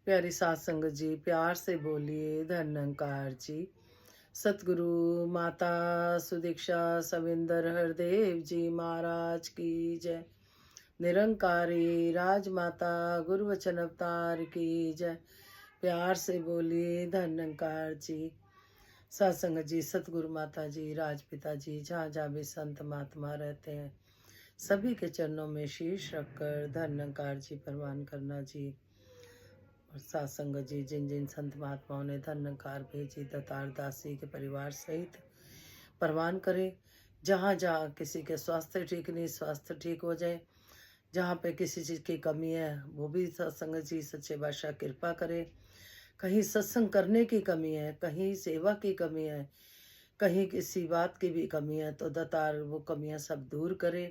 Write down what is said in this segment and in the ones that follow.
प्यारी सात संगत जी, प्यार से बोलिए धन निरंकार जी। सतगुरु माता सुदीक्षा सविंदर हरदेव जी महाराज की जय। निरंकारी राजमाता गुरु वचन अवतार की जय। प्यार से बोलिए धन निरंकार जी। सत्संग जी, सतगुरु माता जी, राजपिता जी, जहाँ जहाँ भी संत महात्मा रहते हैं सभी के चरणों में शीश रखकर धन निरंकार जी प्रवान करना जी। और सत्संग जी, जिन जिन संत महात्माओं ने धन निरंकार भेजी दतार दासी के परिवार सहित परवान करे। जहाँ जहाँ किसी के स्वास्थ्य ठीक नहीं, स्वास्थ्य ठीक हो जाए। जहाँ पे किसी चीज़ की कमी है वो भी सत्संग जी सच्चे बादशाह कृपा करे। कहीं सत्संग करने की कमी है, कहीं सेवा की कमी है, कहीं किसी बात की भी कमी है, तो दतार वो कमियां सब दूर करे,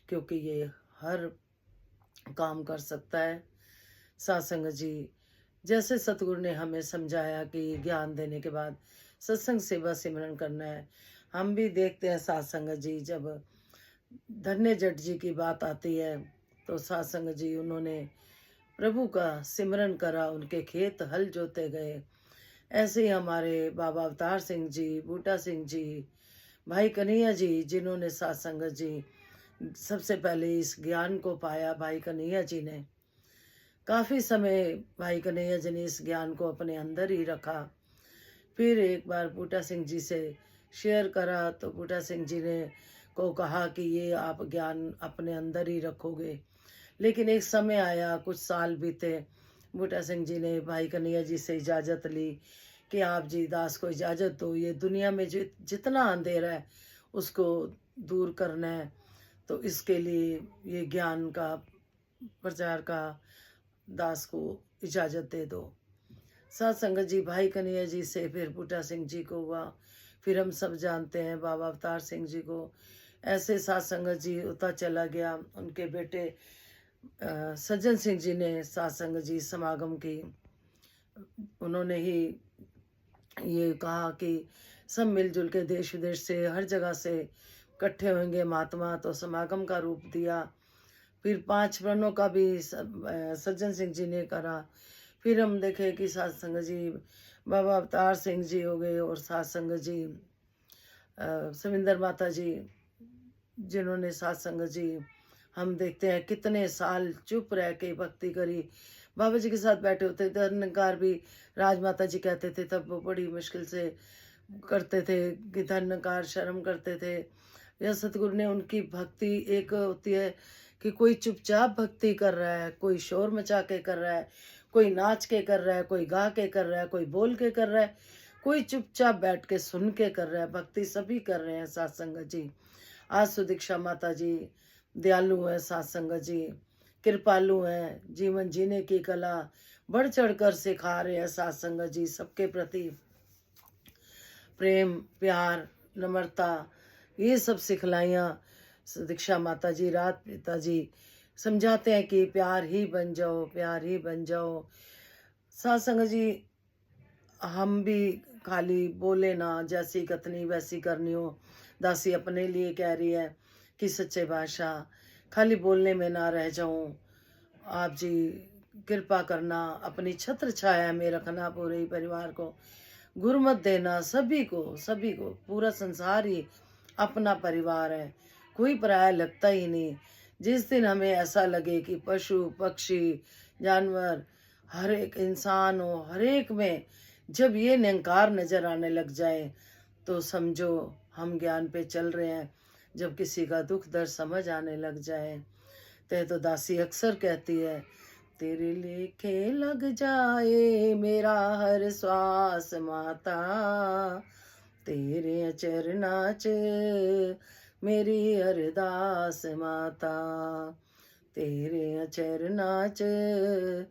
क्योंकि ये हर काम कर सकता है। सत्संग जी, जैसे सतगुरु ने हमें समझाया कि ज्ञान देने के बाद सत्संग सेवा सिमरन करना है, हम भी देखते हैं सत्संग जी, जब धन्य जट जी की बात आती है तो सत्संग जी उन्होंने प्रभु का सिमरन करा, उनके खेत हल जोते गए। ऐसे ही हमारे बाबा अवतार सिंह जी, बूटा सिंह जी, भाई कन्हैया जी, जिन्होंने सत्संग जी सबसे पहले इस ज्ञान को पाया, भाई कन्हैया जी ने काफ़ी समय भाई कन्हैया जी ने इस ज्ञान को अपने अंदर ही रखा। फिर एक बार बूटा सिंह जी से शेयर करा तो बूटा सिंह जी ने को कहा कि ये आप ज्ञान अपने अंदर ही रखोगे। लेकिन एक समय आया, कुछ साल बीते, बूटा सिंह जी ने भाई कन्हैया जी से इजाज़त ली कि आप जी दास को इजाज़त दो, ये दुनिया में जितना अंधेरा है उसको दूर करना है, तो इसके लिए ये ज्ञान का प्रचार का दास को इजाज़त दे दो। सत्संग जी, भाई कन्हैया जी से फिर बूटा सिंह जी को हुआ, फिर हम सब जानते हैं बाबा अवतार सिंह जी को। ऐसे सत्संग जी होता चला गया। उनके बेटे सज्जन सिंह जी ने सत्संग जी समागम की। उन्होंने ही ये कहा कि सब मिलजुल के देश विदेश से हर जगह से इकट्ठे होंगे महात्मा, तो समागम का रूप दिया। फिर 5 वर्णों का भी सज्जन सिंह जी ने करा। फिर हम देखे कि सत्संग जी बाबा अवतार सिंह जी हो गए, और सत्संग जी सविंदर माता जी, जिन्होंने सत्संग जी हम देखते हैं कितने साल चुप रह के भक्ति करी। बाबा जी के साथ बैठे होते थे, निरंकार भी राजमाता जी कहते थे, तब वो बड़ी मुश्किल से करते थे कि धन्यकार शर्म करते थे। या सतगुरु ने उनकी भक्ति एक होती है कि कोई चुपचाप भक्ति कर रहा है, कोई शोर मचा के कर रहा है, कोई नाच के कर रहा है, कोई गा के कर रहा है, कोई बोल के कर रहा है, कोई चुपचाप बैठ के सुन के कर रहा है। भक्ति सभी कर रहे हैं सत्संग जी। आज सुदीक्षा माता जी दयालु हैं, सत्संग जी कृपालु हैं, जीवन जीने की कला बढ़ चढ़ कर सिखा रहे हैं सत्संग जी। सबके प्रति प्रेम, प्यार, नम्रता, ये सब सिखलाइयाँ दीक्षा माता जी, रात पिता जी समझाते हैं कि प्यार ही बन जाओ, प्यार ही बन जाओ। सत्संग जी, हम भी खाली बोले ना, जैसी कथनी वैसी करनी हो। दासी अपने लिए कह रही है कि सच्चे बादशाह खाली बोलने में ना रह जाऊं। आप जी कृपा करना, अपनी छत्र छाया में रखना पूरे ही परिवार को, गुरमत देना सभी को, सभी को। पूरा संसार ही अपना परिवार है, कोई पराया लगता ही नहीं। जिस दिन हमें ऐसा लगे कि पशु पक्षी जानवर हर एक इंसान हो, हर एक में जब ये निरंकार नजर आने लग जाए, तो समझो हम ज्ञान पे चल रहे हैं। जब किसी का दुख दर्द समझ आने लग जाए, तो दासी अक्सर कहती है, तेरे लेखे लग जाए मेरा हर श्वास माता, तेरे चरना च मेरी अरदास माता, तेरे चरना च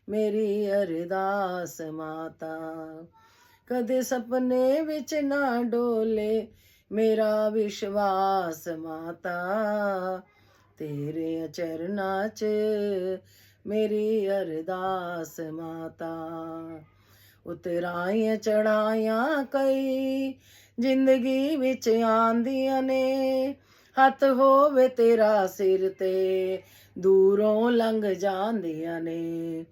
मेरी अरदास माता। कदे सपने विच ना डोले मेरा विश्वास माता, तेरे चरना च मेरी अरदास माता। उतराइयां चढ़ाइयां कई जिंदगी विच आंदियां ने, हथ होवे तेरा सिर ते दूरों लंघ जांदियां ने।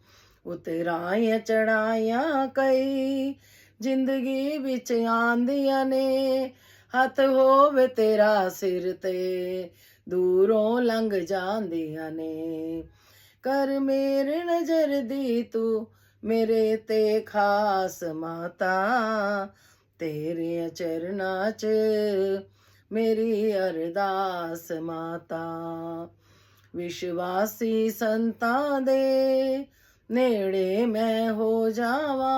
उतराइयां चढ़ाइयां कई जिंदगी विच आंदियां ने, हथ होवे तेरा सिर ते दूरों लंघ जांदियां ने। कर मेरे नजर दी तू मेरे ते खास माता, तेरे चरनां च मेरी अरदास माता। विश्वासी संतां दे नेड़े मैं हो जावा,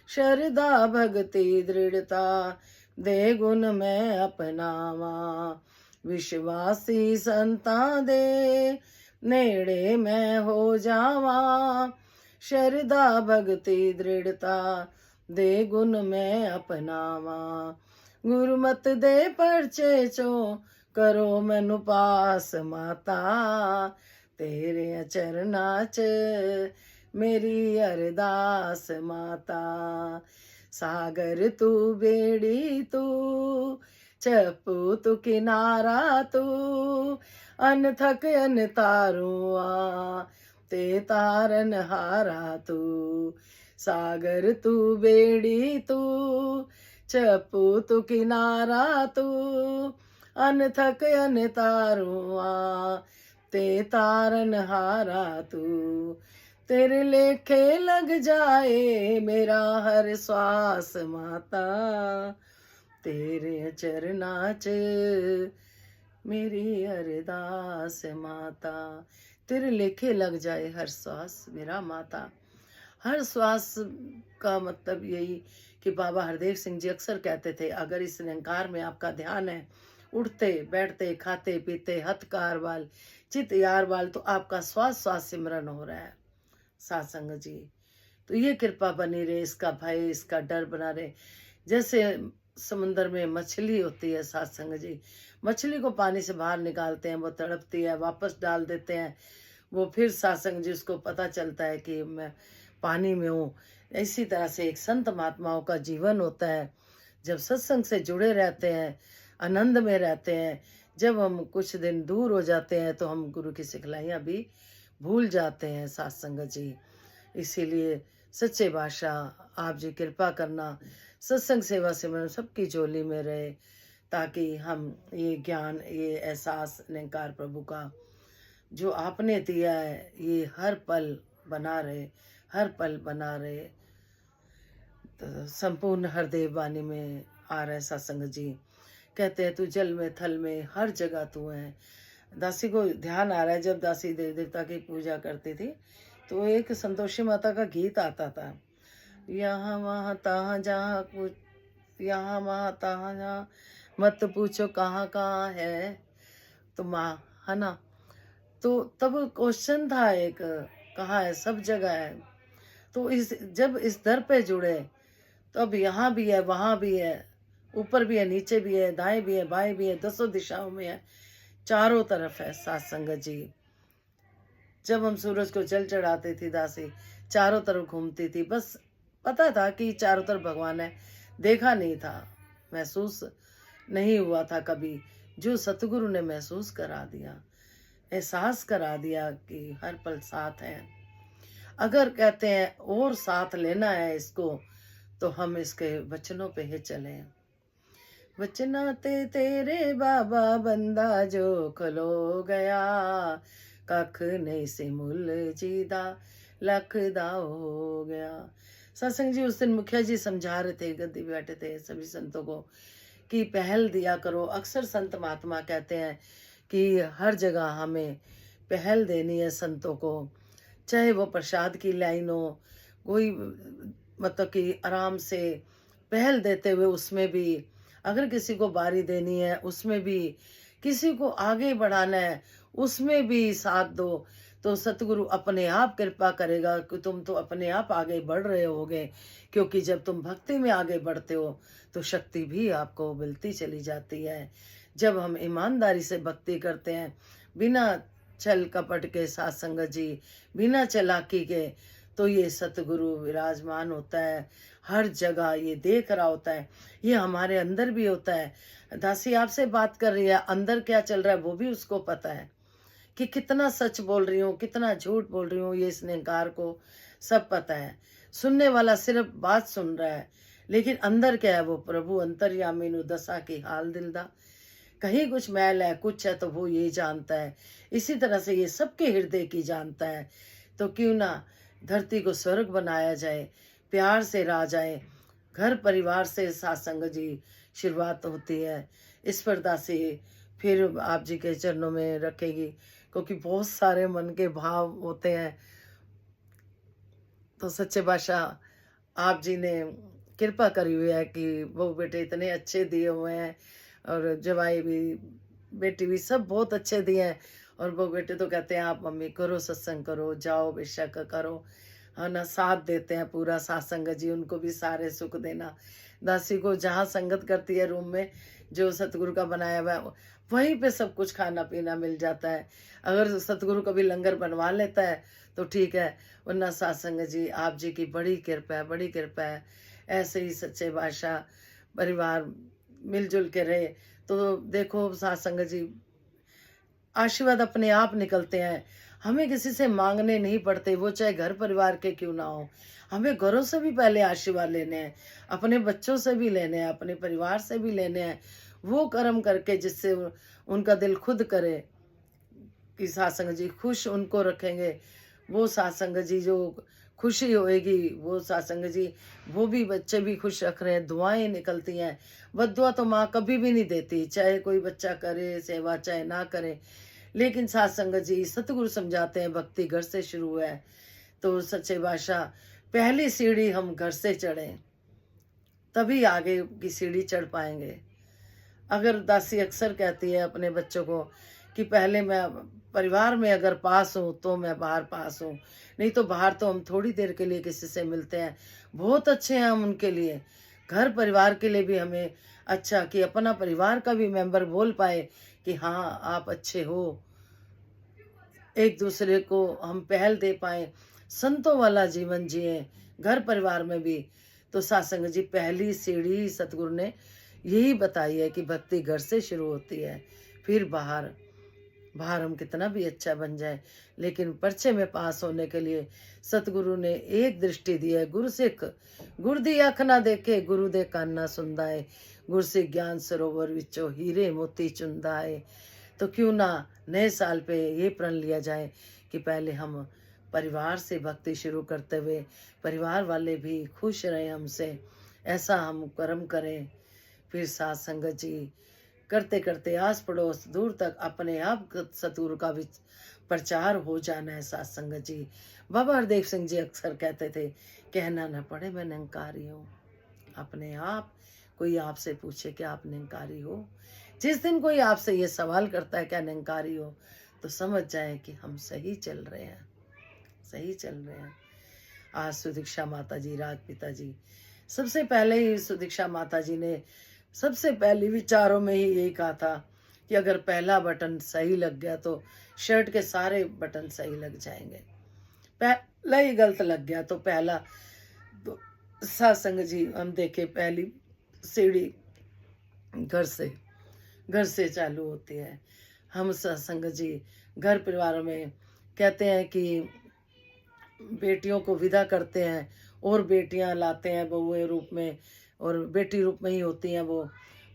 शरदा भगति दृढ़ता दे गुण मैं अपनावा। विश्वासी संतां दे नेड़े मैं हो जावा, शरदा भगति दृढ़ता दे गुण मैं अपनावा। गुरमत दे परचे चो करो मैनू पास माता, तेरे चरनां च मेरी अरदास माता। सागर तू बेड़ी तू चप्पू तू किनारा तू, अनथक अन तारुआ ते तारन हारा तू। सागर तू बेड़ी तू चप्पू तू किनारा तू, अनथक अन तारुआ ते तारन हारा तू। तेरे लेखे लग जाए मेरा हर श्वास माता, तेरे चरनां च मेरी अरदास माता। तेरे लेखे लग जाए हर श्वास मेरा माता। हर श्वास का मतलब यही कि बाबा हरदेव सिंह जी अक्सर कहते थे, अगर इस निरंकार में आपका ध्यान है, उठते बैठते खाते पीते हथ कार वाल चित यार वाल, तो आपका श्वास श्वास सिमरन हो रहा है सासंग जी। तो ये कृपा बनी रहे, इसका भय इसका डर बना रहे। जैसे समुद्र में मछली होती है सासंग जी, मछली को पानी से बाहर निकालते हैं, वो तड़पती है, वापस डाल देते हैं, वो फिर सासंग जी उसको पता चलता है कि मैं पानी में हूँ। इसी तरह से एक संत महात्माओं का जीवन होता है। जब सत्संग से जुड़े रहते हैं, आनंद में रहते हैं, जब हम कुछ दिन दूर हो जाते हैं तो हम गुरु की सिखलाइयाँ भी भूल जाते हैं सासंग जी। इसीलिए सच्चे बादशाह आप जी कृपा करना, सत्संग सेवा सिमरन सबकी झोली में रहे, ताकि हम ये ज्ञान ये एहसास निरंकार प्रभु का जो आपने दिया है ये हर पल बना रहे, हर पल बना रहे। तो संपूर्ण हरदेव वाणी में आ रहा है सत्संग जी। कहते हैं तू जल में थल में हर जगह तू है। दासी को ध्यान आ रहा है, जब दासी देव देवता की पूजा करती थी तो एक संतोषी माता का गीत आता था, यहाँ वहाँ तहाँ जहाँ कुछ, यहाँ वहाँ तहाँ जहाँ मत पूछो कहाँ कहाँ है, तो माँ है ना। तो तब क्वेश्चन था एक, कहाँ है, सब जगह है। तो इस जब इस दर पे जुड़े तो अब यहाँ भी है, वहाँ भी है, ऊपर भी है, नीचे भी है, दाएं भी है, बाएं भी है, दसों दिशाओं में है, चारों तरफ है सत्संग जी। जब हम सूरज को जल चढ़ाते थी दासी चारों तरफ घूमती थी, बस पता था कि चारों तरफ भगवान है, देखा नहीं था, महसूस नहीं हुआ था कभी। जो सतगुरु ने महसूस करा दिया, एहसास करा दिया कि हर पल साथ है। अगर कहते हैं और साथ लेना है इसको, तो हम इसके वचनों पे ही चलें। वचना ते तेरे बाबा बंदा जो खलो गया, कख नहीं से मुल जीदा लख दा हो गया। सत्संग जी उस दिन मुखिया जी समझा रहे थे, गद्दी बैठे थे सभी संतों को कि पहल दिया करो। अक्सर संत महात्मा कहते हैं कि हर जगह हमें पहल देनी है संतों को, चाहे वो प्रसाद की लाइन हो, कोई मतलब कि आराम से पहल देते हुए उसमें भी, अगर किसी को बारी देनी है उसमें भी, किसी को आगे बढ़ाना है उसमें भी साथ दो, तो सतगुरु अपने आप कृपा करेगा कि तुम तो अपने आप आगे बढ़ रहे होगे। क्योंकि जब तुम भक्ति में आगे बढ़ते हो तो शक्ति भी आपको मिलती चली जाती है। जब हम ईमानदारी से भक्ति करते हैं, बिना छल कपट के सासंग जी, बिना चालाकी के, तो ये सतगुरु विराजमान होता है हर जगह, ये देख रहा होता है, ये हमारे अंदर भी होता है। दासी आपसे बात कर रही है, अंदर क्या चल रहा है वो भी उसको पता है कि कितना सच बोल रही हूँ, कितना झूठ बोल रही हूँ, ये इस निरंकार को सब पता है। सुनने वाला सिर्फ बात सुन रहा है, लेकिन अंदर क्या है वो प्रभु अंतर्यामी नु दशा की हाल दिलदा। कहीं कुछ मैल है, कुछ है, तो वो ये जानता है। इसी तरह से ये सबके हृदय की जानता है। तो क्यों ना धरती को स्वर्ग बनाया जाए, प्यार से रहा जाए। घर परिवार से सत्संग जी शुरुआत होती है। इस पर्दा से फिर आप जी के चरणों में रखेगी, क्योंकि बहुत सारे मन के भाव होते हैं। तो सच्चे बादशाह आप जी ने कृपा करी हुई है कि वो बेटे इतने अच्छे दिए हुए हैं, और जवाई भी, बेटी भी, सब बहुत अच्छे दिए हैं। और वो बेटे तो कहते हैं आप मम्मी करो, सत्संग करो, जाओ बेशक करो, है ना, साथ देते हैं पूरा सत्संग जी। उनको भी सारे सुख देना। दासी को जहाँ संगत करती है रूम में, जो सतगुरु का बनाया हुआ है, वहीं पे सब कुछ खाना पीना मिल जाता है। अगर सतगुरु कभी लंगर बनवा लेता है तो ठीक है, वरना सत्संग जी आप जी की बड़ी कृपा है, बड़ी कृपा है। ऐसे ही सच्चे बादशाह परिवार मिलजुल के रहे तो देखो सत्संग जी आशीर्वाद अपने आप निकलते हैं। हमें किसी से मांगने नहीं पड़ते, वो चाहे घर परिवार के क्यों ना हो। हमें घरों से भी पहले आशीर्वाद लेने हैं, अपने बच्चों से भी लेने हैं, अपने परिवार से भी लेने हैं। वो कर्म करके जिससे उनका दिल खुद करे कि सत्संग जी खुश उनको रखेंगे। वो सत्संग जी जो खुशी होएगी, वो सत्संग जी वो भी बच्चे भी खुश रख रहे हैं, दुआएं निकलती हैं। बद्दुआ तो माँ कभी भी नहीं देती, चाहे कोई बच्चा करे सेवा चाहे ना करे। लेकिन सत्संग जी सतगुरु समझाते हैं भक्ति घर से शुरू है। तो सच्चे बादशाह पहली सीढ़ी हम घर से चढ़ें, तभी आगे की सीढ़ी चढ़ पाएंगे। अगर दासी अक्सर कहती है अपने बच्चों को कि पहले मैं परिवार में अगर पास हूँ तो मैं बाहर पास हूँ, नहीं तो बाहर तो हम थोड़ी देर के लिए किसी से मिलते हैं, बहुत अच्छे हैं हम उनके लिए। घर परिवार के लिए भी हमें अच्छा कि अपना परिवार का भी मेंबर बोल पाए कि हाँ आप अच्छे हो, एक दूसरे को हम पहल दे पाए, संतों वाला जीवन जिए घर परिवार में भी। तो सत्संग जी पहली सीढ़ी सतगुरु ने यही बताई है कि भक्ति घर से शुरू होती है, फिर बाहर। बाहर हम कितना भी अच्छा बन जाए, लेकिन पर्चे में पास होने के लिए सतगुरु ने एक दृष्टि दी है, गुरु सिख गुर दी अख ना देखे, गुरु दे कान ना सुनदा है, गुर सिख ज्ञान सरोवर विचो हीरे मोती चुनदा है। तो क्यों ना नए साल पे ये प्रण लिया जाए कि पहले हम परिवार से भक्ति शुरू करते हुए परिवार वाले भी खुश रहें हमसे, ऐसा हम कर्म करें। फिर साथ संगत जी करते करते आस पड़ोस दूर तक अपने आप सतगुरु का भी प्रचार हो जाना है। साथ संगत जी बाबा हरदेव सिंह जी अक्सर कहते थे, कहना न पड़े मैं निरंकारी हूँ, अपने आप कोई आपसे पूछे कि आप निरंकारी हो। जिस दिन कोई आपसे ये सवाल करता है क्या निरंकारी हो, तो समझ जाए कि हम सही चल रहे हैं, सही चल रहे हैं। आज सुदीक्षा माता जी, राज पिता जी, सबसे पहले ही सुदीक्षा माता जी ने सबसे पहले विचारों में ही यही कहा था कि अगर पहला बटन सही लग गया तो शर्ट के सारे बटन सही लग जाएंगे। पहला ही गलत लग गया तो पहला तो सत्संग जी हम देखे पहली सीढ़ी घर से चालू होती है। हम सत्संग जी घर परिवारों में कहते हैं कि बेटियों को विदा करते हैं और बेटियां लाते हैं बहुए रूप में, और बेटी रूप में ही होती हैं वो,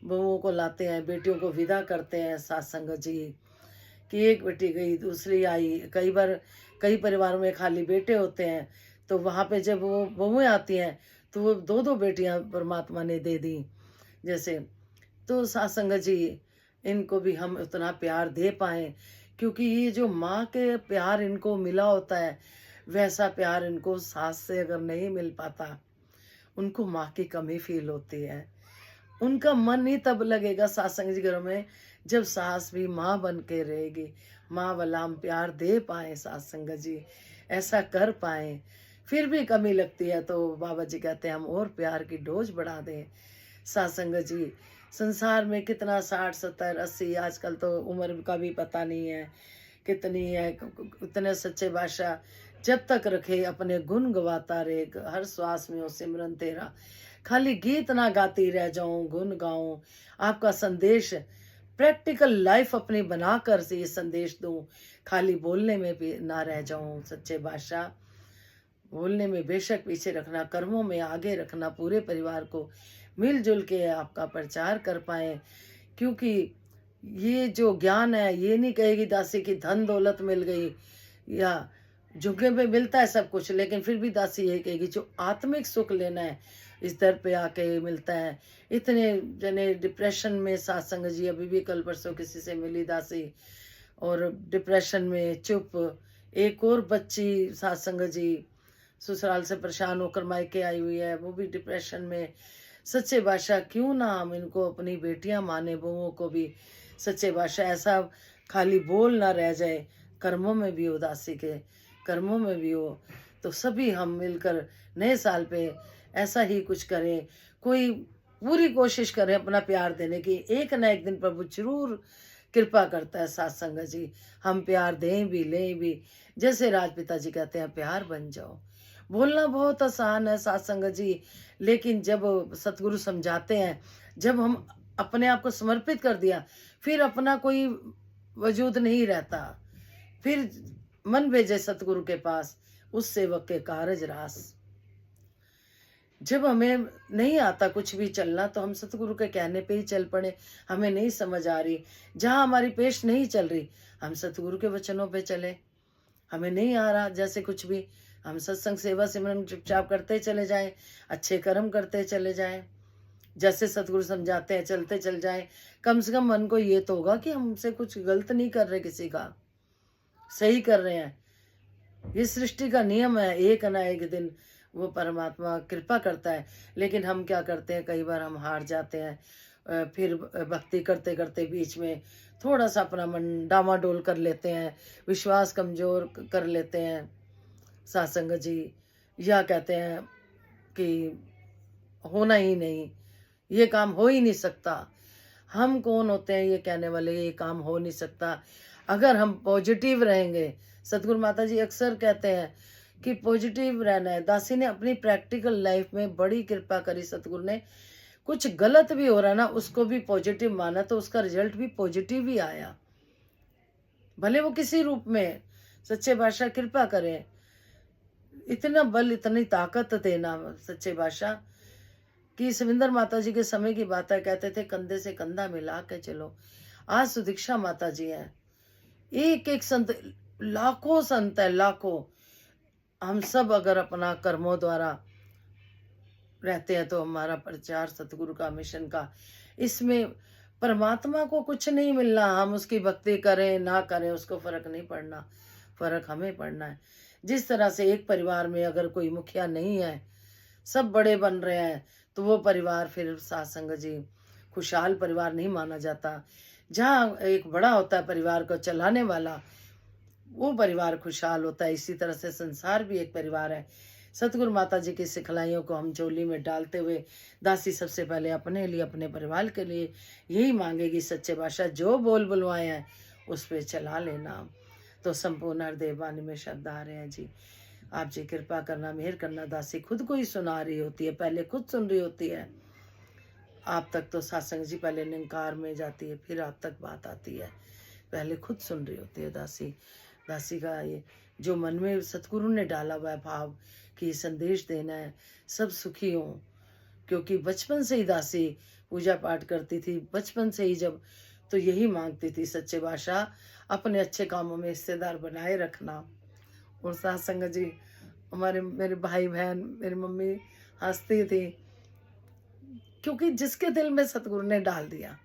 बहुओं को लाते हैं, बेटियों को विदा करते हैं सत्संग जी कि एक बेटी गई दूसरी आई। कई बार कई परिवारों में खाली बेटे होते हैं, तो वहाँ पे जब वो बहुएं आती हैं तो वो दो दो बेटियां परमात्मा ने दे दी जैसे। तो सत्संग जी इनको भी हम उतना प्यार दे पाएँ, क्योंकि ये जो माँ के प्यार इनको मिला होता है, वैसा प्यार इनको सास से अगर नहीं मिल पाता, उनको माँ की कमी फील होती है। उनका मन ही तब लगेगा सत्संग जी घरों में जब सास भी माँ बन के रहेगी, माँ वाला हम प्यार दे पाए, सत्संग जी ऐसा कर पाए। फिर भी कमी लगती है तो बाबा जी कहते हैं हम और प्यार की डोज बढ़ा दें। सत्संग जी संसार में कितना 60 70 80 आजकल तो उम्र का भी पता नहीं है कितनी है। इतने सच्चे बादशाह जब तक रखे अपने गुण गवाता रे, हर श्वास में हो सिमरन तेरा, खाली गीत ना गाती रह जाऊं गुण गाऊं, आपका संदेश प्रैक्टिकल लाइफ अपनी बनाकर से ये संदेश दूं, खाली बोलने में भी ना रह जाऊं। सच्चे बादशाह, बोलने में बेशक पीछे रखना, कर्मों में आगे रखना, पूरे परिवार को मिलजुल के आपका प्रचार कर पाए। क्योंकि ये जो ज्ञान है, ये नहीं कहेगी दासी की धन दौलत मिल गई, या झुके पे मिलता है सब कुछ, लेकिन फिर भी दासी ये कहेगी जो आत्मिक सुख लेना है इस दर पे आके मिलता है। इतने जने डिप्रेशन में, सत्संग जी अभी भी कल परसों किसी से मिली दासी, और डिप्रेशन में चुप। एक और बच्ची सत्संग जी ससुराल से परेशान होकर मायके आई हुई है, वो भी डिप्रेशन में। सच्चे बादशाह, क्यों ना हम इनको अपनी बेटियां माने, बहुओं को भी। सच्चे बादशाह, ऐसा खाली बोल ना रह जाए, कर्मों में भी हो, दासी के कर्मों में भी हो। तो सभी हम मिलकर नए साल पे ऐसा ही कुछ करें, कोई पूरी कोशिश करें अपना प्यार देने की। एक ना एक दिन प्रभु जरूर कृपा करता है सत्संग जी, हम प्यार दें भी लें भी। जैसे राजपिता जी कहते हैं, प्यार बन जाओ। बोलना बहुत आसान है सत्संग जी, लेकिन जब सतगुरु समझाते हैं, जब हम अपने आप को समर्पित कर दिया, फिर अपना कोई वजूद नहीं रहता। फिर मन भेजे सतगुरु के पास, उस सेवक के कारज रास। जब हमें नहीं आता कुछ भी चलना, तो हम सतगुरु के कहने पे ही चल पड़े। हमें नहीं समझ आ रही, जहां हमारी पेश नहीं चल रही, हम सतगुरु के वचनों पे चले। हमें नहीं आ रहा जैसे कुछ भी, हम सत्संग सेवा सिमरन चुपचाप करते चले जाएं, अच्छे कर्म करते चले जाएं, जैसे सतगुरु समझाते हैं चलते चल जाएं। कम से कम मन को ये तो होगा कि हमसे कुछ गलत नहीं कर रहे, किसी का सही कर रहे हैं। ये सृष्टि का नियम है, एक ना एक दिन वो परमात्मा कृपा करता है। लेकिन हम क्या करते हैं, कई बार हम हार जाते हैं। फिर भक्ति करते करते बीच में थोड़ा सा अपना मन डामाडोल कर लेते हैं, विश्वास कमजोर कर लेते हैं सत्संग जी, या कहते हैं कि होना ही नहीं, ये काम हो ही नहीं सकता। हम कौन होते हैं ये कहने वाले, ये काम हो नहीं सकता। अगर हम पॉजिटिव रहेंगे, सतगुरु माता जी अक्सर कहते हैं कि पॉजिटिव रहना है। दासी ने अपनी प्रैक्टिकल लाइफ में बड़ी कृपा करी सतगुरु ने। कुछ गलत भी हो रहा ना, उसको भी पॉजिटिव माना, तो उसका रिजल्ट भी पॉजिटिव ही आया, भले वो किसी रूप में। सच्चे बादशाह कृपा करें, इतना बल, इतनी ताकत देना सच्चे बादशाह, कि सविंदर माता जी के समय की बात है, कहते थे कंधे से कंधा मिला के चलो। आज सुदीक्षा माता जी हैं, एक एक संत, लाखों संत है, लाखों। हम सब अगर अपना कर्मों द्वारा रहते हैं, तो हमारा प्रचार सतगुरु का, मिशन का, इसमें परमात्मा को कुछ नहीं मिलना। हम उसकी भक्ति करें ना करें, उसको फर्क नहीं पड़ना, फर्क हमें पड़ना है। जिस तरह से एक परिवार में अगर कोई मुखिया नहीं है, सब बड़े बन रहे हैं, तो वो परिवार फिर सत्संग जी खुशहाल परिवार नहीं माना जाता। जहाँ एक बड़ा होता है परिवार को चलाने वाला, वो परिवार खुशहाल होता है। इसी तरह से संसार भी एक परिवार है। सतगुरु माता जी की सिखलाइयों को हम झोली में डालते हुए, दासी सबसे पहले अपने लिए, अपने परिवार के लिए यही मांगेगी, सच्चे बादशाह जो बोल बुलवाए हैं उस पर चला लेना। तो संपूर्ण हृदय वाणी में शब्द आ रहे हैं जी, आप जी कृपा करना, मेहर करना। दासी खुद को ही सुना रही होती है, पहले खुद सुन रही होती है। आप तक तो सत्संग जी पहले निंकार में जाती है, फिर आप तक बात आती है, पहले खुद सुन रही होती है दासी। दासी का ये जो मन में सतगुरु ने डाला हुआ है भाव कि संदेश देना है, सब सुखी हों। क्योंकि बचपन से ही दासी पूजा पाठ करती थी, बचपन से ही जब, तो यही मांगती थी, सच्चे बादशाह अपने अच्छे कामों में हिस्सेदार बनाए रखना। और सत्संग जी हमारे, मेरे भाई बहन, मेरी मम्मी हंसती थी, क्योंकि जिसके दिल में सतगुरु ने डाल दिया।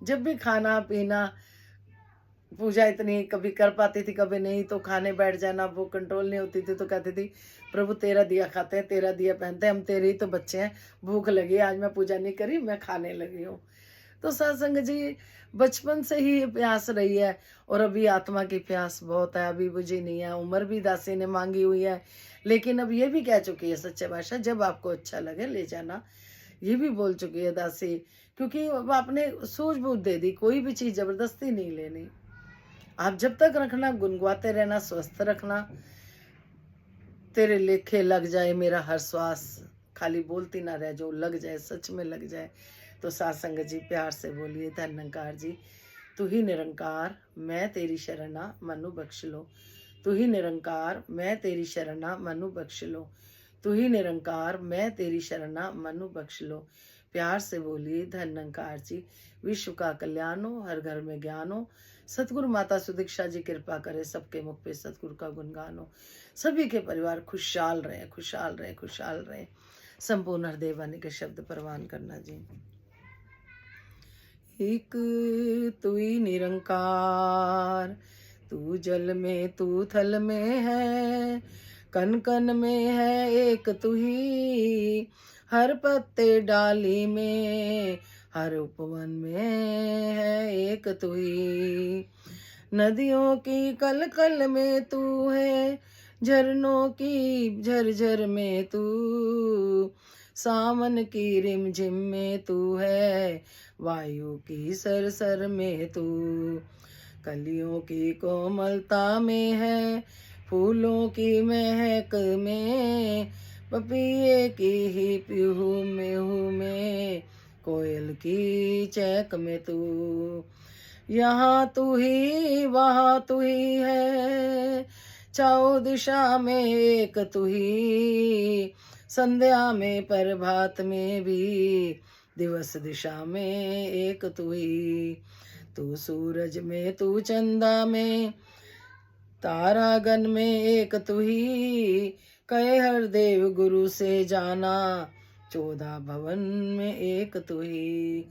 जब भी खाना पीना, पूजा इतनी कभी कर पाती थी, कभी नहीं, तो खाने बैठ जाना, वो कंट्रोल नहीं होती थी, तो कहती थी प्रभु तेरा दिया खाते हैं, तेरा दिया पहनते हैं, हम तेरे ही तो बच्चे हैं, भूख लगी, आज मैं पूजा नहीं करी, मैं खाने लगी हूँ। तो सत्संग जी बचपन से ही प्यास रही है, और अभी आत्मा की प्यास बहुत है, अभी बुझी नहीं है। उम्र भी दासी ने मांगी हुई है, लेकिन अब ये भी कह चुकी है सच्चे बादशाह जब आपको अच्छा लगे ले जाना, ये भी बोल चुकी है दासी। क्योंकि अब आपने सूझबूझ दे दी, कोई भी चीज़ जबरदस्ती नहीं लेनी। आप जब तक रखना, गुनगुआते रहना, स्वस्थ रखना। तेरे लेखे लग जाए मेरा हर श्वास, खाली बोलती ना रह, जो लग जाए, सच में लग जाए। तो सत्संग जी प्यार से बोलिए, धन्यकार जी, तू ही निरंकार मैं तेरी शरणा मनु बख्श लो। तू ही निरंकार मैं तेरी शरणा मनु बख्श लो। तू ही निरंकार मैं तेरी शरणा मनु बख्श लो। प्यार से बोलिए धन निरंकार जी, विश्व का कल्याण हो, हर घर में ज्ञान हो। सतगुरु माता सुदीक्षा जी कृपा करे, सबके मुख पे सतगुरु का गुणगान हो। सभी के परिवार खुशहाल रहे, खुशहाल रहे, खुशहाल रहे। संपूर्ण हृदय वाणी के शब्द परवान करना जी। एक तू ही निरंकार, तू जल में तू थल में है, कन कन में है एक तू ही, हर पत्ते डाली में, हर उपवन में है एक तू ही। नदियों की कल कल में तू है, झरनों की झरझर में तू, सावन की रिमझिम में तू है, वायु की सरसर में तू। कलियों की कोमलता में है, फूलों की महक में, पपीहे की ही पीहू में, कोयल की चहक में तू। यहाँ तू ही वहाँ तू ही है, चारों दिशा में एक तू ही, संध्या में प्रभात में भी, दिवस दिशा में एक तू ही। तू सूरज में तू चंदा में, तारागण में एक तू ही, कहे हर देव गुरु से जाना, 14 भवन में एक तू ही।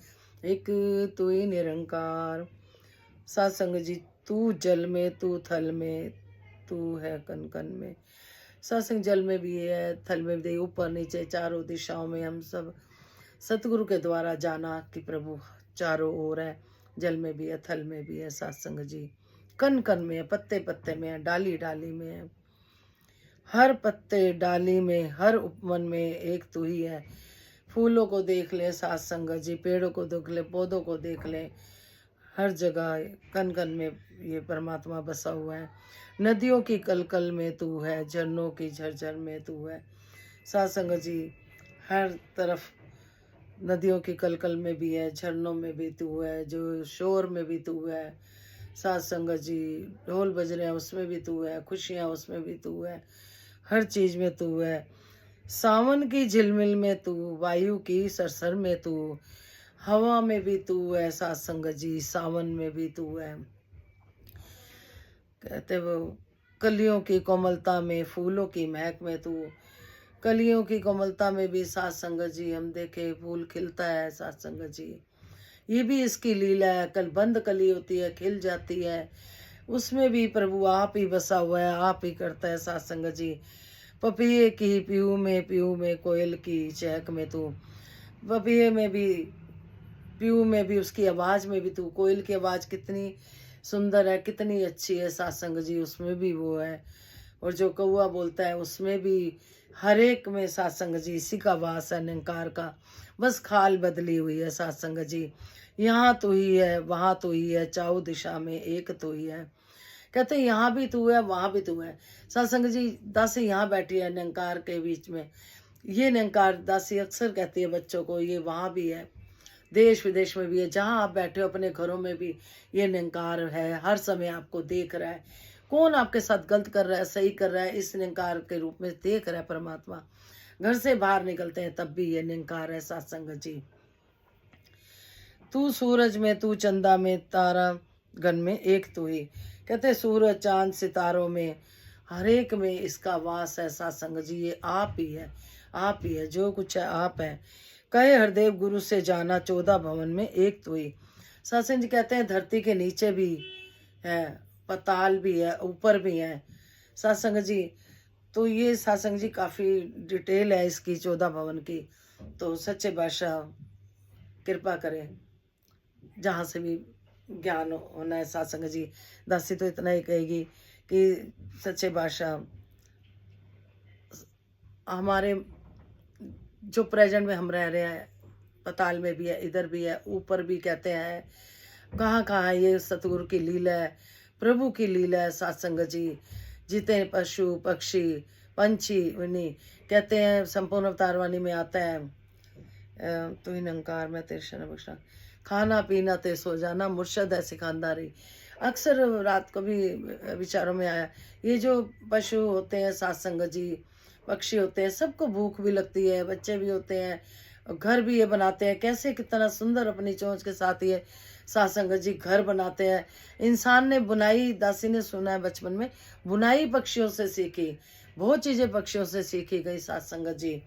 एक तू ही निरंकार। सत्संग जी, तू जल में तू थल में, तू है कन कन में। सत्संग जल में भी है, थल में भी, ऊपर नीचे चारों दिशाओं में हम सब सतगुरु के द्वारा जाना कि प्रभु चारों ओर है। जल में भी है, थल में भी है सत्संग जी, कन कन में है, पत्ते पत्ते में है, डाली डाली में है, हर पत्ते डाली में, हर उपवन में एक तू ही है। फूलों को देख ले सत्संग जी, पेड़ों को देख ले, पौधों को देख ले, हर जगह कन कन में ये परमात्मा बसा हुआ है। नदियों की कलकल में तू है, झरनों की झरझर में तू है। सत्संग जी, हर तरफ नदियों की कलकल में भी है, झरनों में भी तू है, जो शोर में भी तू है। सत्संग जी, ढोल बज रहे हैं उसमें भी तू है, खुशियाँ उसमें भी तू है, हर चीज में तू है। सावन की झिलमिल में तू, वायु की सरसर में तू, हवा में भी तू है सत्संग जी, सावन में भी तू है। कहते वो कलियों की कोमलता में, फूलों की महक में तू, कलियों की कोमलता में भी सत्संग जी हम देखे फूल खिलता है सत्संग जी, ये भी इसकी लीला है। कल बंद कली होती है, खिल जाती है, उसमें भी प्रभु आप ही बसा हुआ है, आप ही करता है सत्संग जी। पपीहे की पीहू में, कोयल की चहक में तू, पपीहे में भी, पीहू में भी, उसकी आवाज में भी तू, कोयल की आवाज कितनी सुंदर है, कितनी अच्छी है सत्संग जी, उसमें भी वो है। और जो कौआ बोलता है उसमें भी, हर एक में सत्संग जी इसी का वास है, निरंकार का। बस खाल बदली हुई है सत्संग जी, यहाँ तो ही है, वहाँ तो ही है, चारों दिशा में एक तो ही है। कहते यहाँ भी तू है, वहाँ भी तू है। सत्संग जी, दासी यहाँ बैठी है निरंकार के बीच में, ये निरंकार दासी अक्सर कहती है बच्चों को, ये वहाँ भी है, देश विदेश में भी है, जहाँ आप बैठे हो अपने घरों में भी ये निरंकार है, हर समय आपको देख रहा है। कौन आपके साथ गलत कर रहा है, सही कर रहा है, इस निरंकार के रूप में देख रहा है परमात्मा। घर से बाहर निकलते हैं तब भी ये निरंकार है सत्संग जी। तू सूरज में तू चंदा में, तारा गण में एक तू ही। कहते सूरज चांद सितारों में, हर एक में इसका वास है सत्संग जी, ये आप ही है, आप ही है, जो कुछ है आप है। कहे हरदेव गुरु से जाना, 14 भवन में एक तू ही। सत्संग जी कहते हैं धरती के नीचे भी है, पताल भी है, ऊपर भी है सत्संग जी। तो ये सत्संग जी काफ़ी डिटेल है इसकी 14 भवन की, तो सच्चे बादशाह कृपा करें, जहाँ से भी ज्ञान होना है सत्संग जी। दासी तो इतना ही कहेगी कि सच्चे बादशाह हमारे जो प्रेजेंट में हम रह रहे हैं, पताल में भी है, इधर भी है, ऊपर भी, कहते हैं कहाँ कहाँ ये सतगुरु की लीला है, प्रभु की लीला है सत्संग जी। जितने पशु पक्षी पंछी वनी, कहते हैं संपूर्ण अवतार वाणी में आता है, तू ही निरंकार मैं तेरे शरण बख्शा। खाना पीना ते सो जाना, मुर्शद है सिखांदा रही। अक्सर रात को भी विचारों में आया, ये जो पशु होते हैं सात संगत जी, पक्षी होते हैं, सबको भूख भी लगती है, बच्चे भी होते हैं, घर भी ये बनाते हैं, कैसे कितना सुंदर अपनी चोंच के साथ ये सात संगत जी घर बनाते हैं। इंसान ने बुनाई, दासी ने सुना है बचपन में, बुनाई पक्षियों से सीखी, बहुत चीजें पक्षियों से सीखी गई सात संगत जी।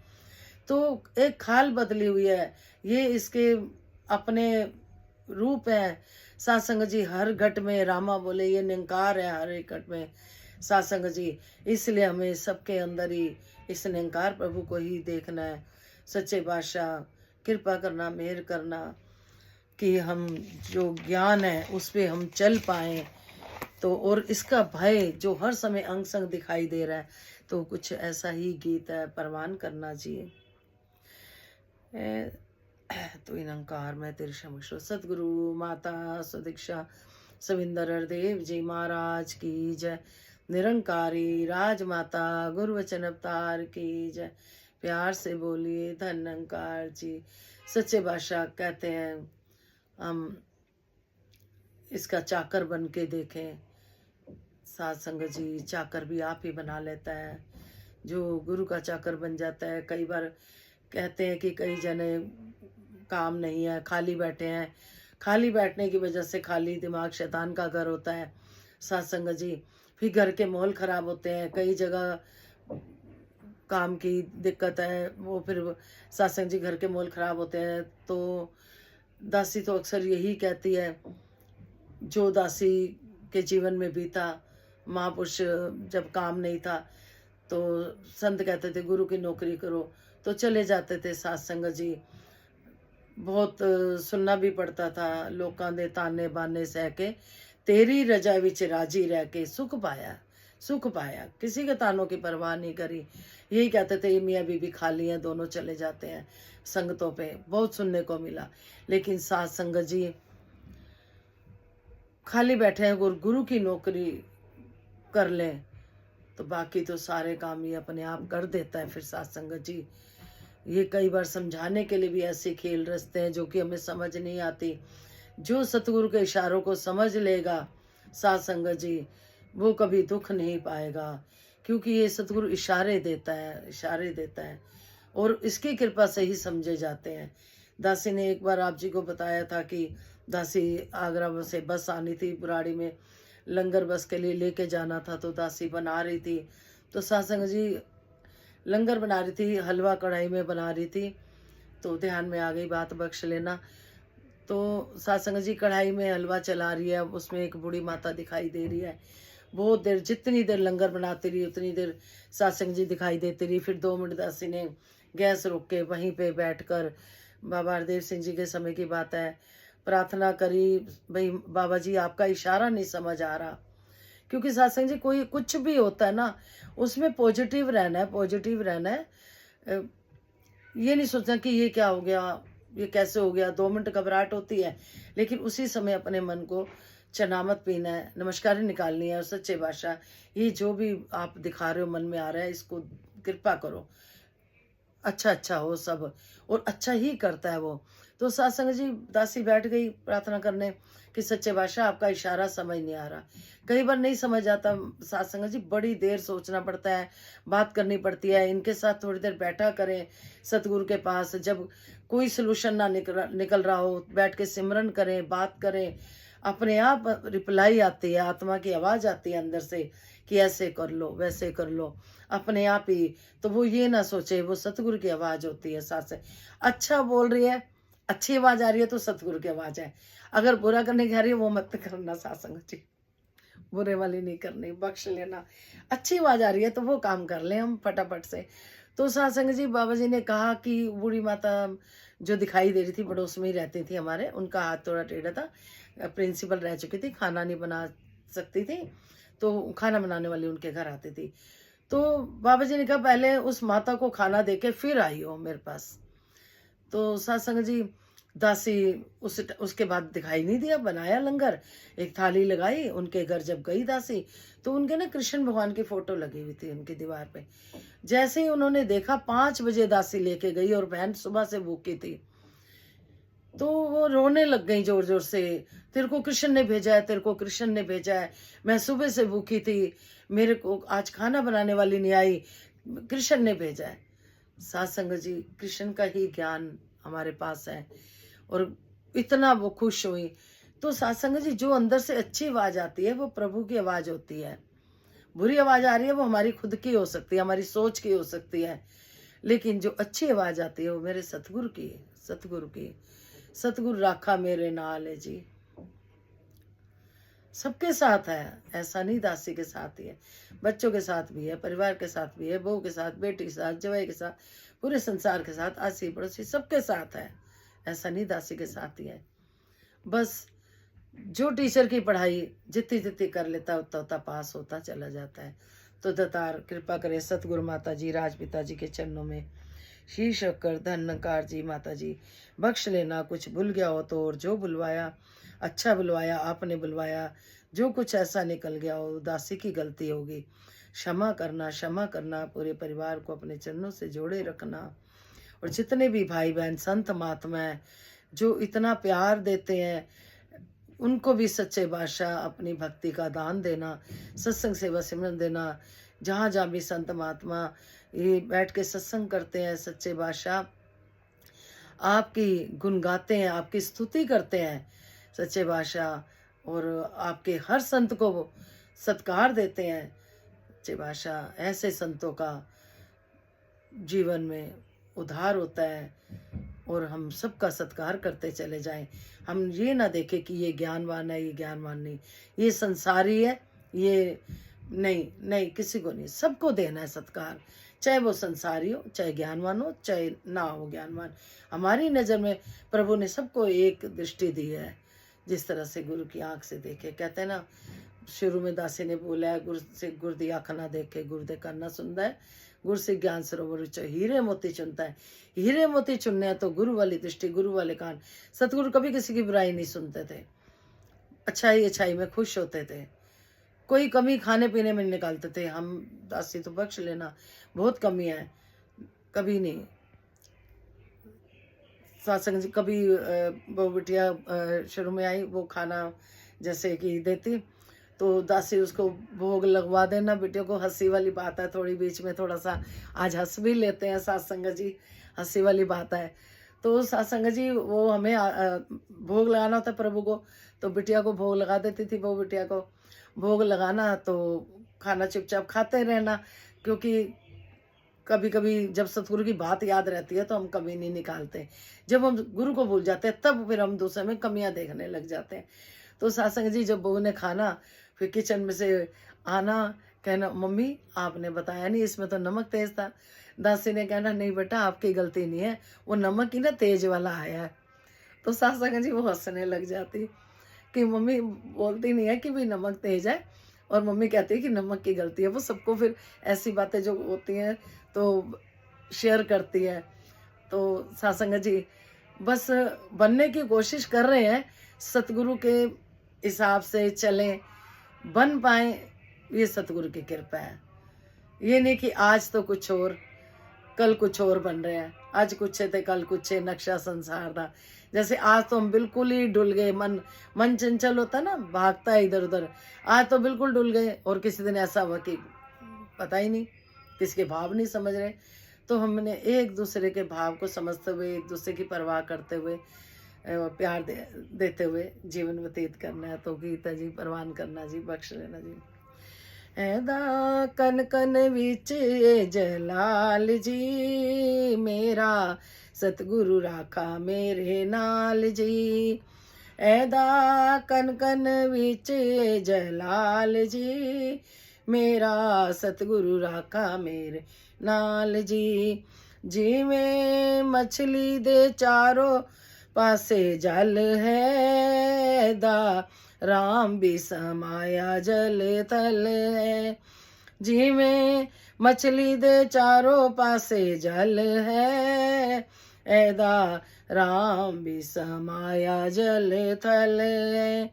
तो एक खाल बदली हुई है, ये इसके अपने रूप है। सासंग जी हर घट में रामा बोले, ये निंकार है हर एक घट में सासंग जी। इसलिए हमें सबके अंदर ही इस निंकार प्रभु को ही देखना है। सच्चे बादशाह कृपा करना, मेहर करना कि हम जो ज्ञान है उस पे हम चल पाए। तो और इसका भय जो हर समय अंग संग दिखाई दे रहा है, तो कुछ ऐसा ही गीत है, परवान करना चाहिए। तो निरंकार मैं तेरे समक्ष सतगुरु माता सुदीक्षा सविंदर हरदेव जी महाराज की जय। निरंकारी राजमाता गुरुवचन अवतार की जय। प्यार से बोलिए धन्यंकार जी। सच्चे बादशाह कहते हैं हम इसका चाकर बन के देखें। सात संगत जी चाकर भी आप ही बना लेता है, जो गुरु का चाकर बन जाता है। कई बार कहते हैं कि कई जने काम नहीं है, खाली बैठे हैं, खाली बैठने की वजह से खाली दिमाग शैतान का घर होता है सात संगत जी। फिर घर के माहौल खराब होते हैं, कई जगह काम की दिक्कत है, वो फिर सात संगत जी घर के माहौल खराब होते हैं। तो दासी तो अक्सर यही कहती है, जो दासी के जीवन में बीता, महापुरुष जब काम नहीं था तो संत कहते थे गुरु की नौकरी करो, तो चले जाते थे सात संगत जी। बहुत सुनना भी पड़ता था, लोकां दे ताने बाने सह के तेरी रजा विच राजी रह के सुख पाया, सुख पाया, किसी के तानों की परवाह नहीं करी। यही कहते थे, ये मियाँ बीबी खाली हैं, दोनों चले जाते हैं संगतों पे, बहुत सुनने को मिला। लेकिन सात संगत जी खाली बैठे हैं, गुरु की नौकरी कर लें तो बाकी तो सारे काम ये अपने आप कर देता है। फिर सात संगत जी ये कई बार समझाने के लिए भी ऐसे खेल रचते हैं जो कि हमें समझ नहीं आती। जो सतगुरु के इशारों को समझ लेगा सात संगत जी, वो कभी दुख नहीं पाएगा, क्योंकि ये सतगुरु इशारे देता है, इशारे देता है, और इसकी कृपा से ही समझे जाते हैं। दासी ने एक बार आप जी को बताया था कि दासी आगरा से बस आनी थी, बुराड़ी में लंगर बस के लिए लेके जाना था, तो दासी बना रही थी। तो सात संगत जी लंगर बना रही थी, हलवा कढ़ाई में बना रही थी, तो ध्यान में आ गई बात, बख्श लेना। तो सात संगत जी कढ़ाई में हलवा चला रही है, उसमें एक बूढ़ी माता दिखाई दे रही है। बहुत देर, जितनी देर लंगर बनाती रही उतनी देर सात संगत जी दिखाई देती रही। फिर 2 मिनट दासी ने गैस रोक के वहीं पे बैठकर, बाबा हरदेव सिंह जी के समय की बात है, प्रार्थना करी, भाई बाबा जी आपका इशारा नहीं समझ आ रहा। क्योंकि सत्संग जी कोई कुछ भी होता है ना, उसमें पॉजिटिव रहना है, पॉजिटिव रहना है। ये नहीं सोचना कि ये क्या हो गया, ये कैसे हो गया। 2 मिनट घबराहट होती है, लेकिन उसी समय अपने मन को चनामत पीना है, नमस्कार निकालनी है। और सच्चे बादशाह ये जो भी आप दिखा रहे हो मन में आ रहा है, इसको कृपा करो, अच्छा अच्छा हो सब, और अच्छा ही करता है वो। तो सत्संग जी दासी बैठ गई प्रार्थना करने कि सच्चे बादशाह आपका इशारा समझ नहीं आ रहा। कई बार नहीं समझ आता सत्संग जी, बड़ी देर सोचना पड़ता है, बात करनी पड़ती है, इनके साथ थोड़ी देर बैठा करें सतगुरु के पास। जब कोई सोल्यूशन ना निकल रहा हो, बैठ के सिमरन करें, बात करें, अपने आप रिप्लाई आती है, आत्मा की आवाज आती है अंदर से कि ऐसे कर लो, वैसे कर लो, अपने आप ही। तो वो ये ना सोचे, वो सतगुरु की आवाज होती है साथ से। अच्छा बोल रही है, अच्छी आवाज आ रही है तो सतगुरु की आवाज है। अगर बुरा करने की आ रही है वो मत करना सत्संग जी, बुरे वाली नहीं करनी, बख्श लेना। अच्छी आवाज आ रही है तो वो काम कर ले हम फटाफट से। तो सत्संग जी बाबा जी ने कहा कि बूढ़ी माता जो दिखाई दे रही थी, पड़ोस में ही रहती थी हमारे, उनका हाथ थोड़ा टेढ़ा था, प्रिंसिपल रह चुकी थी, खाना नहीं बना सकती थी, तो खाना बनाने वाली उनके घर आती थी। तो बाबा जी ने कहा पहले उस माता को खाना देके फिर आई हो मेरे पास। तो सत्संग जी दासी उसके बाद दिखाई नहीं दिया, बनाया लंगर, एक थाली लगाई, उनके घर जब गई दासी तो उनके ना कृष्ण भगवान की फोटो लगी हुई थी उनकी दीवार पे। जैसे ही उन्होंने देखा, 5 बजे दासी लेके गई, और बहन सुबह से भूखी थी। तो वो रोने लग गई जोर जोर से, तेरे को कृष्ण ने भेजा है, तेरे को कृष्ण ने भेजा है, मैं सुबह से भूखी थी, मेरे को आज खाना बनाने वाली नहीं आई, कृष्ण ने भेजा है। साथ संगत जी, कृष्ण का ही ज्ञान हमारे पास है और इतना वो खुश हुई। तो साथ संगत जी, जो अंदर से अच्छी आवाज आती है वो प्रभु की आवाज होती है। बुरी आवाज आ रही है वो हमारी खुद की हो सकती है, हमारी सोच की हो सकती है, लेकिन जो अच्छी आवाज आती है वो मेरे सतगुरु की है, सतगुरु की। सतगुरु राखा मेरे नाल है जी। सबके साथ है, ऐसा नहीं दासी के साथ ही है, बच्चों के साथ भी है, परिवार के साथ भी है, बहू के साथ, बेटी के साथ, जवाई के साथ, पूरे संसार के साथ, आसी पड़ोसी सबके साथ है। ऐसा नहीं दासी के साथ ही है। बस जो टीचर की पढ़ाई जितनी जितनी कर लेता उतना उतना पास होता चला जाता है। तो दतार कृपा करे, सतगुरु माता जी, राजपिता जी के चरणों में शीश रखकर धन्यकार जी, माता जी बख्श लेना, कुछ भूल गया हो तो, और जो बुलवाया अच्छा बुलवाया, आपने बुलवाया, जो कुछ ऐसा निकल गया हो उदासी की गलती होगी, क्षमा करना, क्षमा करना। पूरे परिवार को अपने चरणों से जोड़े रखना। और जितने भी भाई बहन संत महात्मा हैं जो इतना प्यार देते हैं, उनको भी सच्चे बादशाह अपनी भक्ति का दान देना, सत्संग सेवा सिमरन देना। जहाँ जहाँ भी संत महात्मा ये बैठ के सत्संग करते हैं, सच्चे बादशाह आपकी गुण गाते हैं, आपकी स्तुति करते हैं सच्चे बादशाह, और आपके हर संत को वो सत्कार देते हैं सच्चे बादशाह। ऐसे संतों का जीवन में उद्धार होता है और हम सबका सत्कार करते चले जाएं। हम ये ना देखें कि ये ज्ञानवान है, ये ज्ञानवान नहीं, ये संसारी है, ये नहीं, नहीं, किसी को नहीं, सबको देना है सत्कार, चाहे वो संसारी हो, चाहे ज्ञानवान हो, चाहे ना हो ज्ञानवान। हमारी नज़र में प्रभु ने सबको एक दृष्टि दी है, जिस तरह से गुरु की आंख से देखे। कहते हैं ना, शुरू में दासी ने बोला है, गुरु से गुरु दी आँख ना देखे, गुरु दे कान ना सुनता है, गुरु से ज्ञान सरोवर विचो हीरे मोती चुनता है। हीरे मोती चुनने हैं तो गुरु वाली दृष्टि, गुरु वाले कान। सतगुरु कभी किसी की बुराई नहीं सुनते थे, अच्छाई अच्छाई में खुश होते थे, कोई कमी खाने पीने में निकालते थे। हम दासी तो बख्श लेना, बहुत कमी है, कभी नहीं। सत्संग जी कभी वो बिटिया शुरू में आई, वो खाना जैसे कि देती तो दासी उसको भोग लगवा देना। बेटियों को हंसी वाली बात है, थोड़ी बीच में थोड़ा सा आज हंस भी लेते हैं सत्संग जी, हंसी वाली बात है। तो सत्संग जी वो हमें भोग लगाना होता है प्रभु को, तो बिटिया को भोग लगा देती थी। वो बिटिया को भोग लगाना तो खाना चुपचाप खाते रहना, क्योंकि कभी कभी जब सतगुरु की बात याद रहती है तो हम कमी नहीं निकालते, जब हम गुरु को भूल जाते हैं तब फिर हम दूसरे में कमियां देखने लग जाते हैं। तो सत्संग जी जब बहू ने खाना, फिर किचन में से आना, कहना मम्मी आपने बताया नहीं, इसमें तो नमक तेज था। दासी ने कहना नहीं बेटा आपकी गलती नहीं है, वो नमक ही ना तेज वाला आया है। तो सत्संग जी वो हंसने लग जाती कि मम्मी बोलती नहीं है कि भाई नमक तेज है, और मम्मी कहती है कि नमक की गलती है। वो सबको फिर ऐसी बातें जो होती हैं तो शेयर करती है। तो सत्संग जी बस बनने की कोशिश कर रहे हैं, सतगुरु के हिसाब से चलें, बन पाए, ये सतगुरु की कृपा है। ये नहीं कि आज तो कुछ और कल कुछ और बन रहे हैं, आज कुछ थे कल कुछ है, नक्शा संसार था। जैसे आज तो हम बिल्कुल ही डुल गए, मन चंचल होता ना, भागता है इधर उधर, आज तो बिल्कुल डुल गए। और किसी दिन ऐसा हुआ कि पता ही नहीं, किसके भाव नहीं समझ रहे। तो हमने एक दूसरे के भाव को समझते हुए, एक दूसरे की परवाह करते हुए, प्यार देते हुए जीवन व्यतीत करना है। तो गीता जी परवान करना जी, बख्श लेना जी। ऐदा कन कन विच जलाल जी, मेरा सतगुरु राखा मेरे नाल जी। ऐदा कन कन विच जलाल जी, मेरा सतगुरु राखा मेरे नाल जी। जिवें मछली दे चारों पासे जल है, दा राम भी समाया जल तल है। जिवें मछली दे चारों पासे जल है, ऐदा राम भी समाया जल थल है।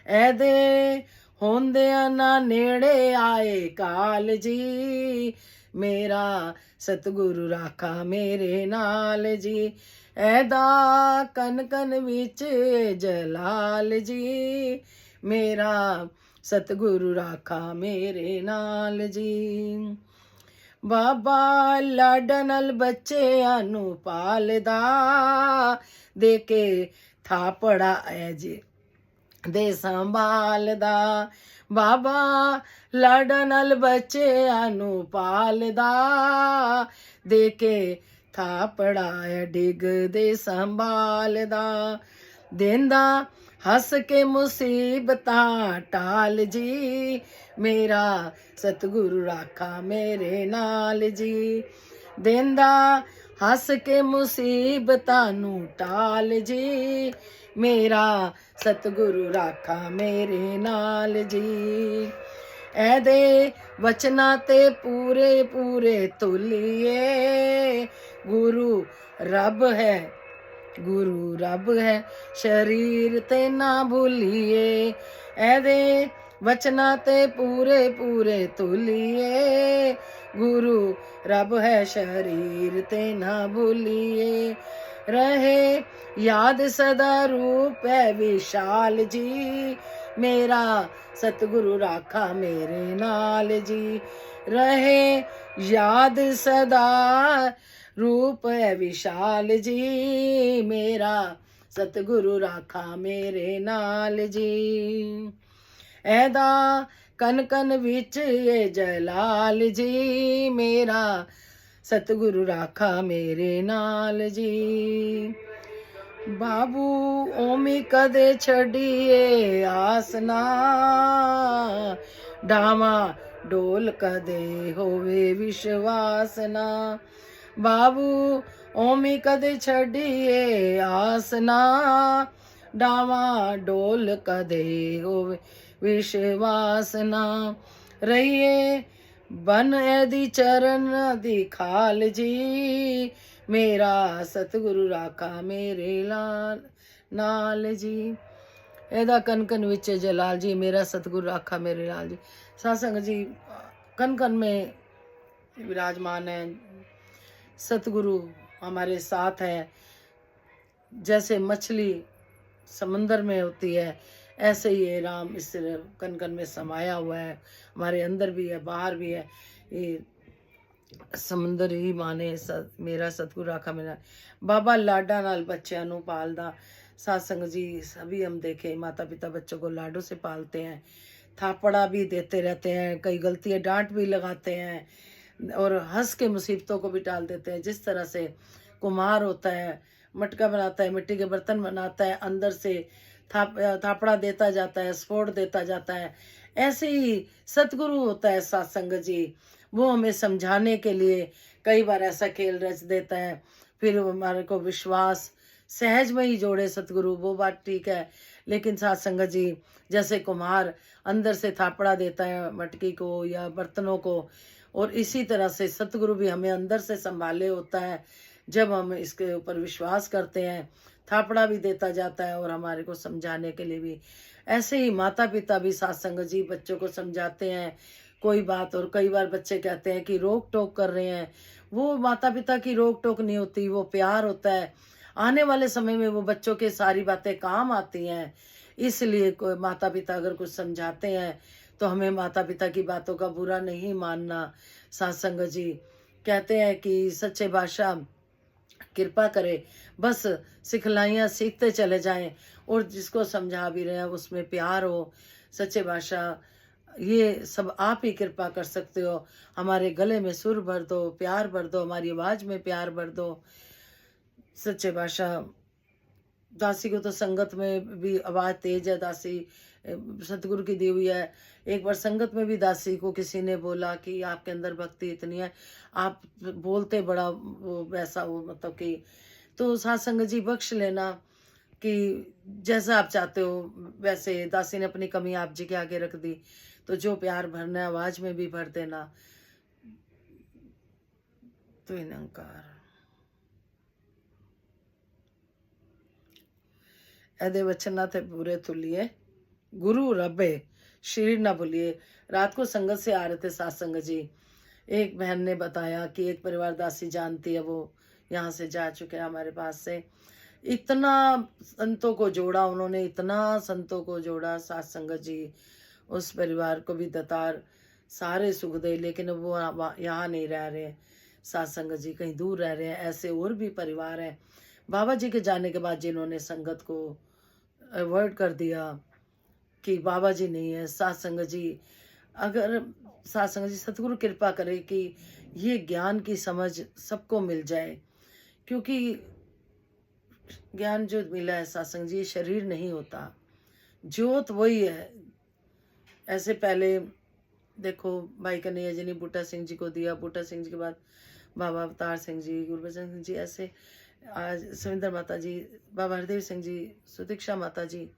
ऐदे होंदिया ना नेड़े आए काल जी, मेरा सतगुरु राखा मेरे नाल जी। ऐदा कन कन विच जलाल जी मेरा सतगुरु राखा मेरे नाल जी। बाबा लाडा नाल बच्चेआं नू पालदा दे के थापड़ा ऐ जे दे संभालदा। बाबा लाडा नाल बच्चेआं नू पालदा दे के थापड़ा ऐ डिग दे संभालदा। देंदा हस के मुसीबतां टाल जी मेरा सतगुरु राखा मेरे नाल जी। देंदा हस के मुसीबतां नू टाल जी मेरा सतगुरु राखा मेरे नाल जी। ऐदे वचना ते पूरे पूरे तुलिए गुरु रब है, गुरु रब है शरीर ते ना भूलिए। ऐदे वचना ते पूरे पूरे तुलिए गुरु रब है शरीर ते ना भूलिए। रहे याद सदा रूप है विशाल जी मेरा सतगुरु राखा मेरे नाल जी। रहे याद सदा रूप है विशाल जी मेरा सतगुरु राखा मेरे नाल जी। ऐदा कन कन विच ये जलाल जी मेरा सतगुरु राखा मेरे नाल जी। बाबू ओमी कदे छड़िए आसना डावा डोल कदे होवे विश्वासना। बाबू ओमी कदे छड़िए आसना डावा डोल कदे होवे विश्वासना। रहिए बन एदी चरण दी खाल जी मेरा सतगुरु राखा मेरे नाल जी। एदा कन कन विच जलाल जी मेरा सतगुरु राखा मेरे नाल जी। सत्संग जी कन कन में विराजमान है, सतगुरु हमारे साथ है। जैसे मछली समंदर में होती है ऐसे ही ये राम इस कन कन में समाया हुआ है, हमारे अंदर भी है बाहर भी है। ये समंदर ही माने मेरा सतगुरु राखा मेरा। बाबा लाडा नाल बच्चों नू पालदा। सत्संग जी सभी हम देखे माता पिता बच्चों को लाडो से पालते हैं, थापड़ा भी देते रहते हैं, कई गलतियाँ डांट भी लगाते हैं और हंस के मुसीबतों को भी टाल देते हैं। जिस तरह से कुम्हार होता है, मटका बनाता है, मिट्टी के बर्तन बनाता है, अंदर से थापड़ा देता जाता है, स्फोट देता जाता है, ऐसे ही सतगुरु होता है सत्संग जी। वो हमें समझाने के लिए कई बार ऐसा खेल रच देता है, फिर हमारे को विश्वास सहज में ही जोड़े सतगुरु, वो बात ठीक है। लेकिन सत्संग जी जैसे कुम्हार अंदर से थापड़ा देता है मटकी को या बर्तनों को, और इसी तरह से सतगुरु भी हमें अंदर से संभाले होता है। जब हम इसके ऊपर विश्वास करते हैं थापड़ा भी देता जाता है और हमारे को समझाने के लिए भी। ऐसे ही माता पिता भी सत्संग जी बच्चों को समझाते हैं कोई बात, और कई बार बच्चे कहते हैं कि रोक टोक कर रहे हैं। वो माता पिता की रोक टोक नहीं होती, वो प्यार होता है। आने वाले समय में वो बच्चों के सारी बातें काम आती हैं। इसलिए कोई माता पिता अगर कुछ समझाते हैं तो हमें माता पिता की बातों का बुरा नहीं मानना। सत्संग जी कहते हैं कि सच्चे बादशाह कृपा करे, बस सिखलाइयाँ सीखते चले जाएं और जिसको समझा भी रहे हैं उसमें प्यार हो। सच्चे बादशाह ये सब आप ही कृपा कर सकते हो। हमारे गले में सुर भर दो, प्यार भर दो, हमारी आवाज़ में प्यार भर दो। सच्चे बादशाह दासी को तो संगत में भी आवाज़ तेज है, दासी सतगुरु की दी हुई है। एक बार संगत में भी दासी को किसी ने बोला कि आपके अंदर भक्ति इतनी है, आप बोलते बड़ा वो वैसा वो मतलब कि, तो सत्संग जी बख्श लेना कि जैसा आप चाहते हो वैसे। दासी ने अपनी कमी आप जी के आगे रख दी, तो जो प्यार भरना है आवाज में भी भर देना। तो निरंकार ऐदे वचन ना थे पूरे तुलिए गुरु रबे शरीर ना भूलिए। रात को संगत से आ रहे थे सत्संग जी, एक बहन ने बताया कि एक परिवार दासी जानती है, वो यहाँ से जा चुके हैं हमारे पास से। इतना संतों को जोड़ा उन्होंने, इतना संतों को जोड़ा। सात संगत जी उस परिवार को भी दतार सारे सुख दे, लेकिन अब वो यहाँ नहीं रह रहे हैं। सात संगत जी कहीं दूर रह रहे हैं। ऐसे और भी परिवार हैं बाबा जी के जाने के बाद जिन्होंने संगत को अवॉइड कर दिया कि बाबा जी नहीं है, सात संगत जी। अगर सात संगत जी सतगुरु कृपा करे कि ये ज्ञान की समझ सबको मिल जाए, क्योंकि ज्ञान जो मिला है सत्संग जी, शरीर नहीं होता, ज्योत वही है। ऐसे पहले देखो भाई कन्हैया जी ने बूटा सिंह जी को दिया, बूटा सिंह जी के बाद बाबा अवतार सिंह जी, गुरबचन सिंह जी, ऐसे आज सविंदर माता जी, बाबा हरदेव सिंह जी, सुदीक्षा माता जी।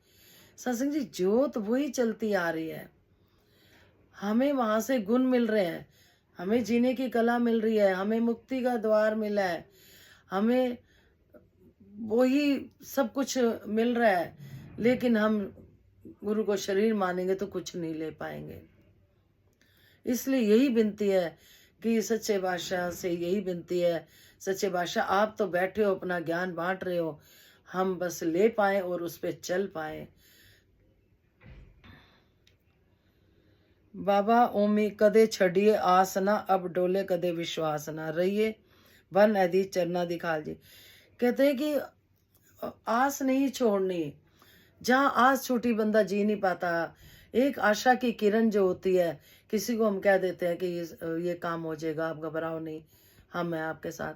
सत्संग जी ज्योत वही चलती आ रही है। हमें वहां से गुण मिल रहे हैं, हमें जीने की कला मिल रही है, हमें मुक्ति का द्वार मिला है, हमें वही सब कुछ मिल रहा है। लेकिन हम गुरु को शरीर मानेंगे तो कुछ नहीं ले पाएंगे। इसलिए यही विनती है कि सच्चे बादशाह से यही विनती है, सच्चे बादशाह आप तो बैठे हो अपना ज्ञान बांट रहे हो, हम बस ले पाए और उस पर चल पाए। बाबा ओमी कदे छड़िए आसना, अब डोले कदे विश्वास ना, रहिए वन आदि चरना दिखाल जी। कहते हैं कि आस नहीं छोड़नी। जहाँ आस छूटी बंदा जी नहीं पाता। एक आशा की किरण जो होती है, किसी को हम कह देते हैं कि ये काम हो जाएगा, आप घबराओ नहीं, हम हैं आपके साथ।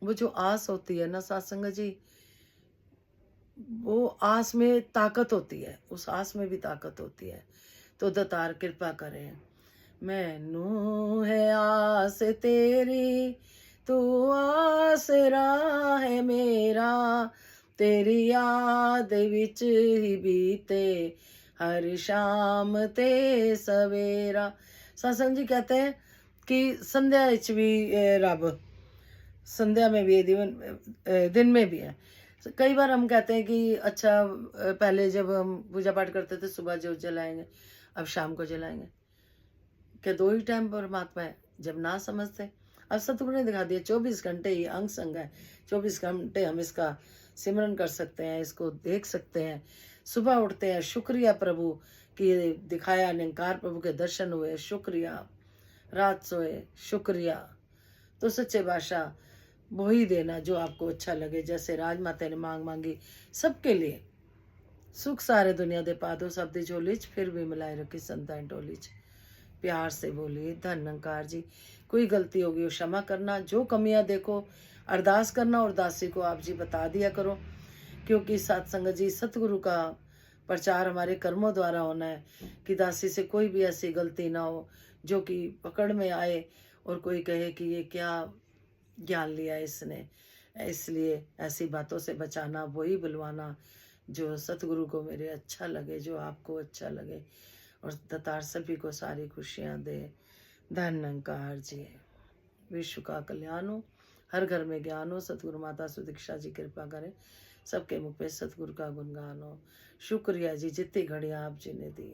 वो जो आस होती है ना सत्संग जी, वो आस में ताकत होती है, उस आस में भी ताकत होती है। तो दतार कृपा करें। मैनू है आस तेरी, तू आसरा है मेरा, तेरी याद विच ही बीते हर शाम ते सवेरा। सत्संग जी कहते हैं कि संध्या विच भी रब, संध्या में भी दिन में भी है। कई बार हम कहते हैं कि अच्छा पहले जब हम पूजा पाठ करते थे सुबह जो जलाएंगे, अब शाम को जलाएंगे, क्या दो ही टाइम परमात्मा है? जब ना समझते, अब सतगुरु ने दिखा दिया 24 घंटे ही अंग संग है, 24 घंटे हम इसका सिमरन कर सकते हैं, इसको देख सकते हैं। सुबह उठते हैं, शुक्रिया प्रभु कि दिखाया, निरंकार प्रभु के दर्शन हुए, शुक्रिया। रात सोए, शुक्रिया। तो सच्चे बादशाह वही देना जो आपको अच्छा लगे। जैसे राजमाता ने मांग मांगी सबके लिए, सुख सारे दुनिया दे पादो सब दी झोलीच, फिर भी मिलाए रखी संतान टोलीच। प्यार से बोलिए धन्यकार जी। कोई गलती होगी वो क्षमा करना, जो कमियां देखो अरदास करना, और दासी को आप जी बता दिया करो, क्योंकि सत्संग जी सतगुरु का प्रचार हमारे कर्मों द्वारा होना है कि दासी से कोई भी ऐसी गलती ना हो जो कि पकड़ में आए और कोई कहे कि ये क्या ज्ञान लिया इसने। इसलिए ऐसी बातों से बचाना, वही बुलवाना जो सतगुरु को मेरे अच्छा लगे, जो आपको अच्छा लगे, और दतार सभी को सारी खुशियां दे। धन्यकार जी। विश्व का कल्याण हो, हर घर में ज्ञान हो, सतगुरु माता सुदीक्षा जी कृपा करें, सबके मुख पे सतगुरु का गुणगान हो। शुक्रिया जी जितनी घड़ियां आप जी ने दी।